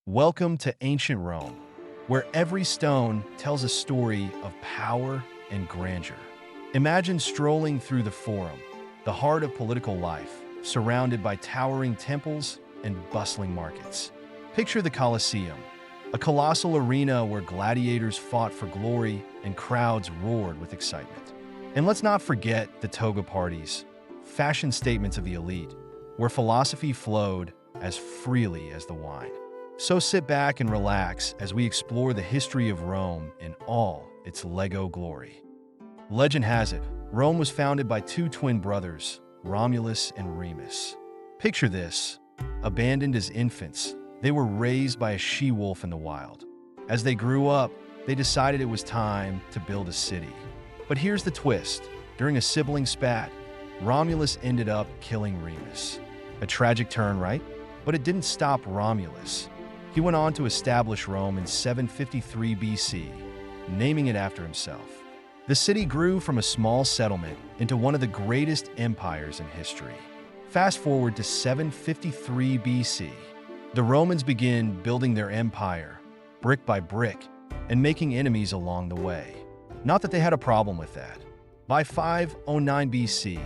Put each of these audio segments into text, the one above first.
Welcome to ancient Rome, where every stone tells a story of power and grandeur. Imagine strolling through the Forum, the heart of political life, surrounded by towering temples and bustling markets. Picture the Colosseum, a colossal arena where gladiators fought for glory and crowds roared with excitement. And let's not forget the toga parties, fashion statements of the elite, where philosophy flowed as freely as the wine. So sit back and relax as we explore the history of Rome in all its Lego glory. Legend has it, Rome was founded by two twin brothers, Romulus and Remus. Picture this: abandoned as infants, they were raised by a she-wolf in the wild. As they grew up, they decided it was time to build a city. But here's the twist: during a sibling spat, Romulus ended up killing Remus. A tragic turn, right? But it didn't stop Romulus. He went on to establish Rome in 753 BC, naming it after himself. The city grew from a small settlement into one of the greatest empires in history. Fast forward to 753 BC. The Romans begin building their empire, brick by brick, and making enemies along the way. Not that they had a problem with that. By 509 BC,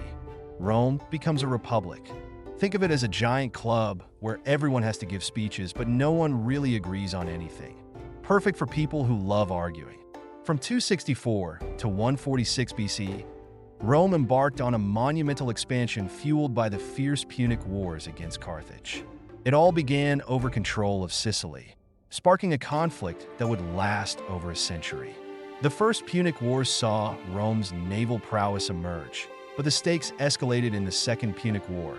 Rome becomes a republic. Think of it as a giant club where everyone has to give speeches, but no one really agrees on anything. Perfect for people who love arguing. From 264 to 146 BC, Rome embarked on a monumental expansion fueled by the fierce Punic Wars against Carthage. It all began over control of Sicily, sparking a conflict that would last over a century. The First Punic Wars saw Rome's naval prowess emerge, but the stakes escalated in the Second Punic War,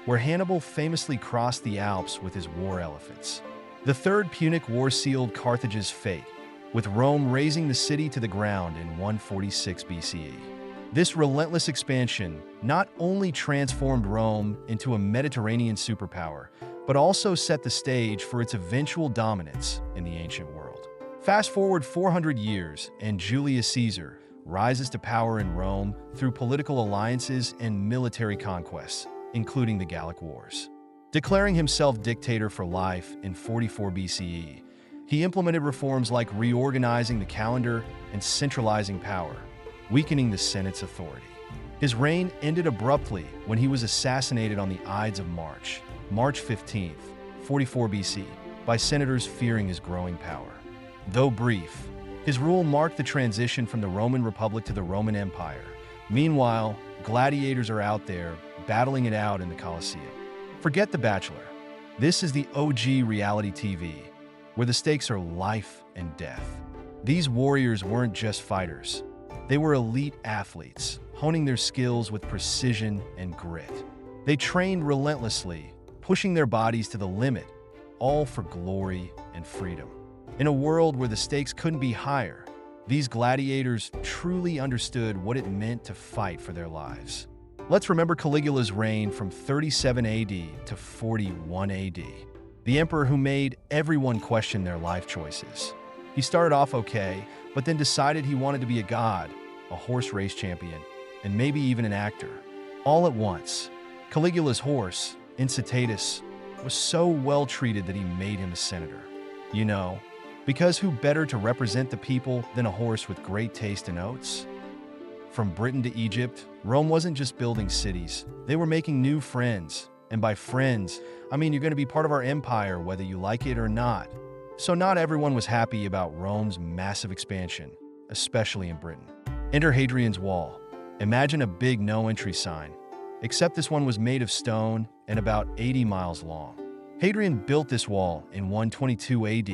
where Hannibal famously crossed the Alps with his war elephants. The Third Punic War sealed Carthage's fate, with Rome razing the city to the ground in 146 BCE. This relentless expansion not only transformed Rome into a Mediterranean superpower, but also set the stage for its eventual dominance in the ancient world. Fast forward 400 years, and Julius Caesar rises to power in Rome through political alliances and military conquests, including the Gallic Wars. Declaring himself dictator for life in 44 BCE, he implemented reforms like reorganizing the calendar and centralizing power, weakening the Senate's authority. His reign ended abruptly when he was assassinated on the Ides of March, March 15th, 44 BC, by senators fearing his growing power. Though brief, his rule marked the transition from the Roman Republic to the Roman Empire. Meanwhile, gladiators are out there battling it out in the Colosseum. Forget The Bachelor. This is the OG reality TV, where the stakes are life and death. These warriors weren't just fighters. They were elite athletes, honing their skills with precision and grit. They trained relentlessly, pushing their bodies to the limit, all for glory and freedom. In a world where the stakes couldn't be higher, these gladiators truly understood what it meant to fight for their lives. Let's remember Caligula's reign from 37 AD to 41 AD, the emperor who made everyone question their life choices. He started off okay, but then decided he wanted to be a god, a horse race champion, and maybe even an actor. All at once. Caligula's horse, Incitatus, was so well treated that he made him a senator. You know, because who better to represent the people than a horse with great taste in oats? From Britain to Egypt, Rome wasn't just building cities, they were making new friends. And by friends, I mean you're going to be part of our empire whether you like it or not. So not everyone was happy about Rome's massive expansion, especially in Britain. Enter Hadrian's Wall. Imagine a big no-entry sign, except this one was made of stone and about 80 miles long. Hadrian built this wall in 122 AD,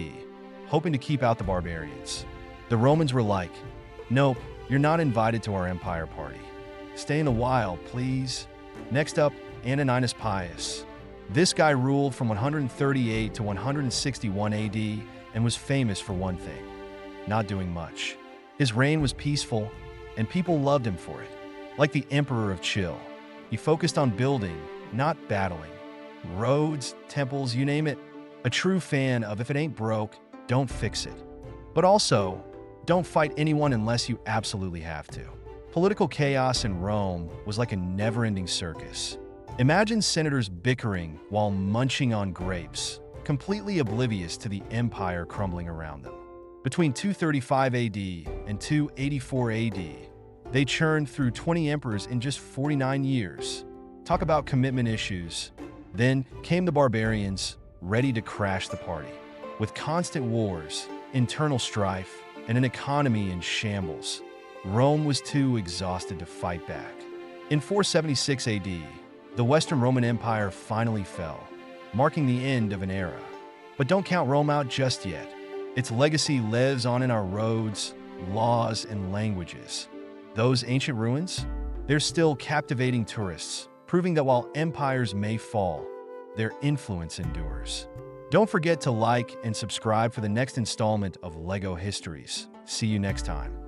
hoping to keep out the barbarians. The Romans were like, "Nope, you're not invited to our empire party. Stay in the wild, please." Next up, Antoninus Pius. This guy ruled from 138 to 161 AD and was famous for one thing: not doing much. His reign was peaceful, and people loved him for it. Like the emperor of chill, he focused on building, not battling. Roads, temples, you name it. A true fan of if it ain't broke, don't fix it. But also, don't fight anyone unless you absolutely have to. Political chaos in Rome was like a never-ending circus. Imagine senators bickering while munching on grapes, completely oblivious to the empire crumbling around them. Between 235 AD and 284 AD, they churned through 20 emperors in just 49 years. Talk about commitment issues. Then came the barbarians, ready to crash the party. With constant wars, internal strife, and an economy in shambles, Rome was too exhausted to fight back. In 476 AD, the Western Roman Empire finally fell, marking the end of an era. But don't count Rome out just yet. Its legacy lives on in our roads, laws, and languages. Those ancient ruins? They're still captivating tourists, proving that while empires may fall, their influence endures. Don't forget to like and subscribe for the next installment of LEGO Histories. See you next time.